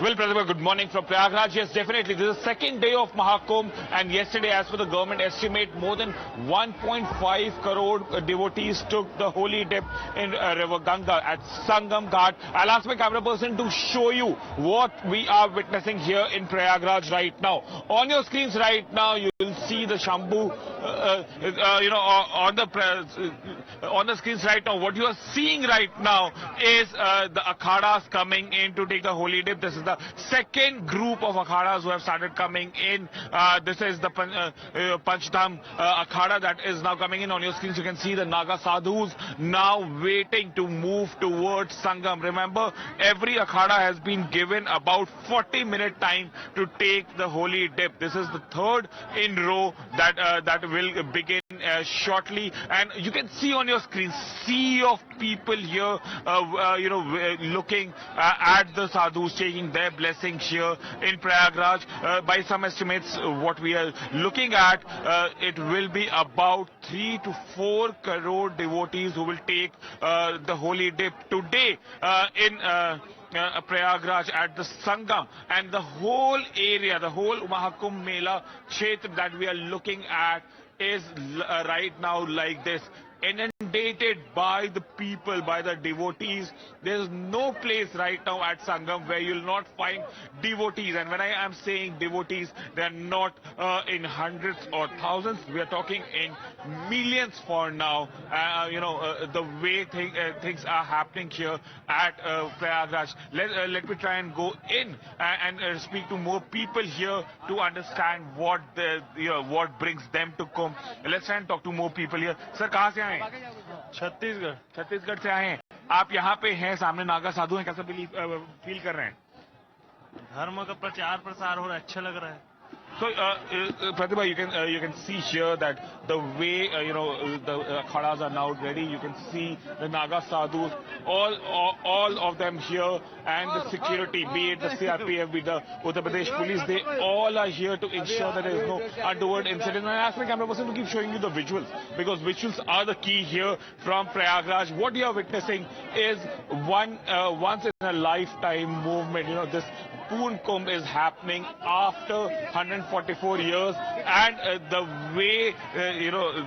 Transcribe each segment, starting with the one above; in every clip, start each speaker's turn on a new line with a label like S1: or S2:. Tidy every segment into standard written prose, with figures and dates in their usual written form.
S1: Well, Pratibha, good morning from Prayagraj. Yes, definitely. This is the second day of Mahakumbh, and yesterday, as per the government estimate, more than 1.5 crore devotees took the holy dip in River Ganga at Sangam Ghat. I'll ask my camera person to show you what we are witnessing here in Prayagraj right now. On your screens right now, you will see the Shambhu, on the screens right now. What you are seeing right now is the akhadas coming in to take the holy dip. This is the second group of akhadas who have started coming in. This is the Panchdham akhada that is now coming in. On your screens you can see the Naga sadhus now waiting to move towards Sangam. Remember, every akhada has been given about 40-minute time to take the holy dip. This is the third in row that will begin shortly, and you can see on your screen sea of people here looking at the sadhus taking their blessings here in Prayagraj. By some estimates, what we are looking at, it will be about 3 to 4 crore devotees who will take the holy dip today in Prayagraj at the Sangam, and the whole area, the whole Mahakumbh Mela Kshetra that we are looking at is right now like this, inundated by the people, by the devotees. There is no place right now at Sangam where you will not find devotees. And when I am saying devotees, they are not in hundreds or thousands. We are talking in millions for now. The way things are happening here at Prayagraj. Let me try and go in and speak to more people here to understand what what brings them to Kumbh. Let's try and talk to more people here. Sir, कहाँ से आए? छत्तीसगढ़ से आए हैं। आप यहाँ पे हैं, सामने नागा साधु हैं, कैसा फील कर रहे हैं?
S2: धर्म का प्रचार प्रसार हो रहा है, अच्छा लग रहा है।
S1: So, Pratibha, you can see here that the way the akhadas are now ready. You can see the Naga sadhus, all of them here, and the security, be it the CRPF, be the Uttar Pradesh police, they all are here to ensure that there is no untoward incident. And I ask my camera person to keep showing you the visuals, because visuals are the key here from Prayagraj. What you are witnessing is once in a lifetime movement. This Poorn Kumbh is happening after 144 years, and the way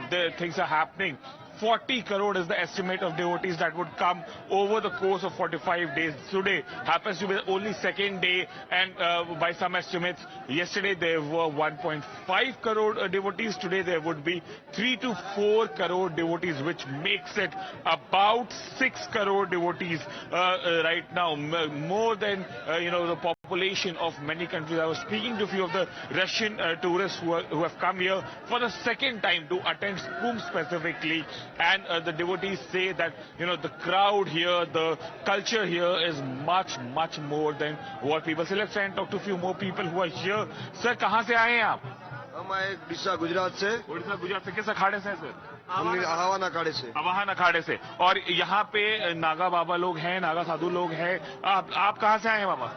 S1: the things are happening, 40 crore is the estimate of devotees that would come over the course of 45 days. Today happens to be the only second day, and by some estimates, yesterday there were 1.5 crore devotees. Today there would be 3 to 4 crore devotees, which makes it about 6 crore devotees right now, more than the population of many countries. I was speaking to a few of the Russian tourists who have come here for the second time to attend Kumbh specifically. And the devotees say that, the crowd here, the culture here is much, much more than what people say. Let's try and talk to a few more people who are here. Sir, कहाँ से आए हैं आप?
S3: हम आए उड़ीसा गुजरात से।
S1: उड़ीसा गुजरात से किस अखाड़े से हैं सर?
S3: आवाहन अखाड़े से।
S1: आवाहन अखाड़े से। और यहाँ पे नागा बाबा लोग हैं, नागा साधु लोग हैं। आप कहाँ से आए हैं बाबा?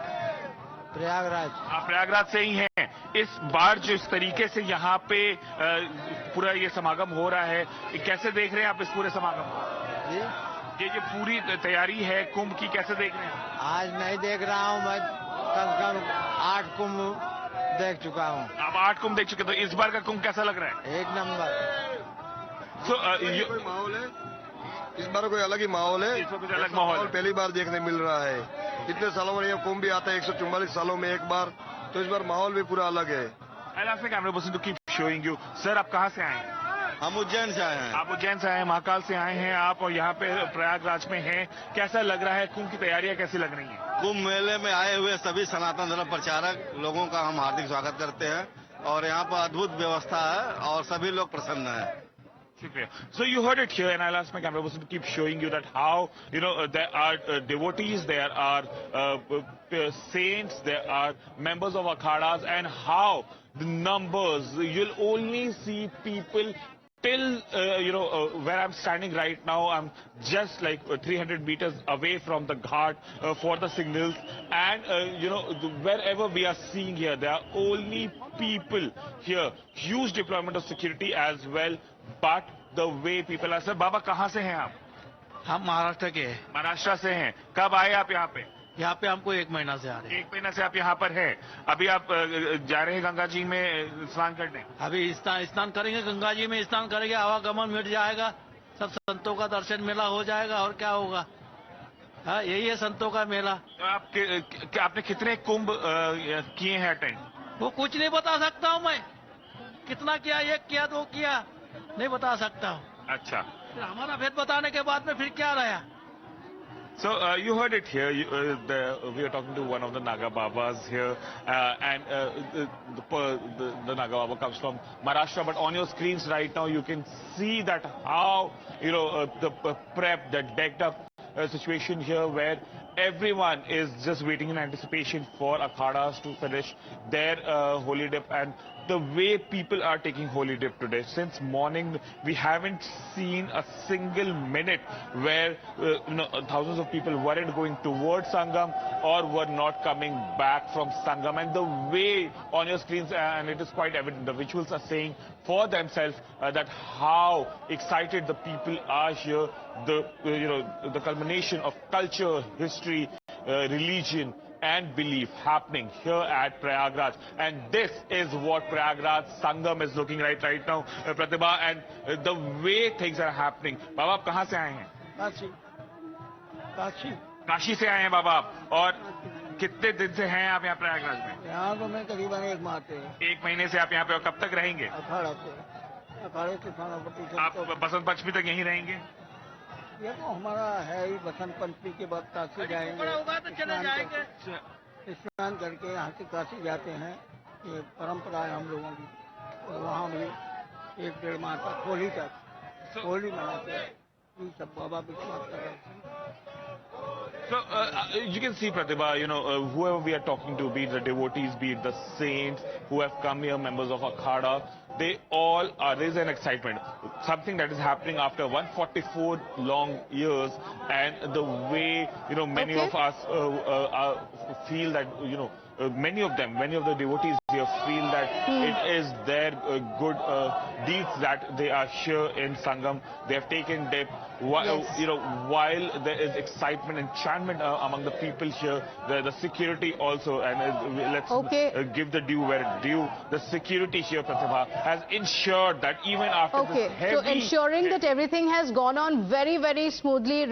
S4: प्रयागराज।
S1: आप प्रयागराज से ही हैं। इस बार जो इस तरीके से यहाँ पे पूरा ये समागम हो रहा है, कैसे देख रहे हैं आप इस पूरे समागम को? ये जो पूरी तैयारी है कुंभ की, कैसे देख रहे हैं?
S4: आज नहीं देख रहा हूँ, मैं कम से कम 8 कुंभ देख चुका हूँ।
S1: आप 8 कुंभ देख चुके, तो इस बार का कुंभ कैसा लग रहा है?
S4: एक नंबर।
S3: कोई माहौल है, इस बार कोई अलग ही माहौल है।
S1: अलग माहौल
S3: पहली बार देखने मिल रहा है। इतने सालों में यह कुंभ भी आता है, 144 सालों में एक बार, तो इस बार माहौल भी पूरा अलग है।
S1: I'll ask my camera person to keep showing you. Sir, आप कहाँ से आए हैं?
S3: हम उज्जैन से आए हैं।
S1: आप उज्जैन से आए हैं, महाकाल से आए हैं आप, और यहाँ पे प्रयागराज में हैं। कैसा लग रहा है? कुंभ की तैयारियां कैसी लग रही हैं?
S5: कुंभ मेले में आए हुए सभी सनातन धर्म प्रचारक लोगों का हम हार्दिक स्वागत करते हैं, और यहाँ पर अद्भुत व्यवस्था है और सभी लोग प्रसन्न हैं।
S1: So you heard it here, and I'll ask my camera person to keep showing you that how there are devotees, there are saints, there are members of akhadas, and how the numbers, you'll only see people till, where I'm standing right now, I'm just like 300 meters away from the ghat for the signals. And, wherever we are seeing here, there are only people here. Huge deployment of security as well. But the way people are... Sir, Baba, कहाँ से हैं आप?
S2: हम महाराष्ट्र के हैं।
S1: महाराष्ट्र से हैं। कब आए आप यहाँ पे?
S2: यहाँ पे हमको 1 महीना से आ रहे हैं।
S1: 1 महीना से आप यहाँ पर हैं। अभी आप जा रहे हैं गंगा जी में स्नान करने?
S2: अभी स्नान करेंगे, गंगा जी में स्नान करेंगे, आवागमन मिट जाएगा, सब संतों का दर्शन मेला हो जाएगा और क्या होगा। हाँ, यही है संतों का मेला।
S1: तो आपने कितने कुंभ किए हैं अटेंड?
S2: वो कुछ नहीं बता सकता हूँ मैं, कितना किया, 1 किया 2 किया, नहीं बता सकता हूँ।
S1: अच्छा,
S2: फिर हमारा भेद बताने के बाद में फिर क्या रहा।
S1: So you heard it here. We are talking to one of the Naga Babas here, and the Naga Baba comes from Maharashtra. But on your screens right now, you can see that how the prep, the decked up situation here, where everyone is just waiting in anticipation for akhadas to finish their holy dip. And the way people are taking holy dip today, since morning we haven't seen a single minute where thousands of people weren't going towards Sangam or were not coming back from Sangam. And the way on your screens, and it is quite evident, the visuals are saying for themselves that how excited the people are here. The culmination of culture, history, religion and belief happening here at Prayagraj. And this is what Prayagraj Sangam is looking like right now, Pratibha, and the way things are happening. Baba, आप कहाँ से आए हैं? काशी से आए हैं बाबा आप। और कितने दिन से हैं आप यहाँ प्रयागराज में?
S4: यहाँ तो मैं करीबन 1 माह से।
S1: 1 महीने से आप यहाँ पे, और कब तक रहेंगे?
S4: अखाड़े से थानापति।
S1: आप बसंत पंचमी तक यहीं रहेंगे?
S4: ये तो हमारा है ही, बसंत पंचमी के बाद काशी जाएंगे, स्नान करके यहाँ से काशी जाते हैं। ये परंपरा है हम लोगों की। और वहाँ भी 1-1.5 माह तक होली मनाते हैं। ये सब बाबा विश्वास कर रहे हैं।
S1: So you can see, Pratibha, whoever we are talking to, be it the devotees, be it the saints who have come here, members of Akhada, they all are, there is an excitement. Something that is happening after 144 long years, and the way, many of us feel that, many of the devotees here feel that it is their good deeds that they are here in Sangam. They have taken dip. While there is excitement and enchantment among the people here, the security also, and let's give the due where it's due. The security here, Pratibha, has ensured that even after this heavy...
S6: So ensuring that everything has gone on very, very smoothly.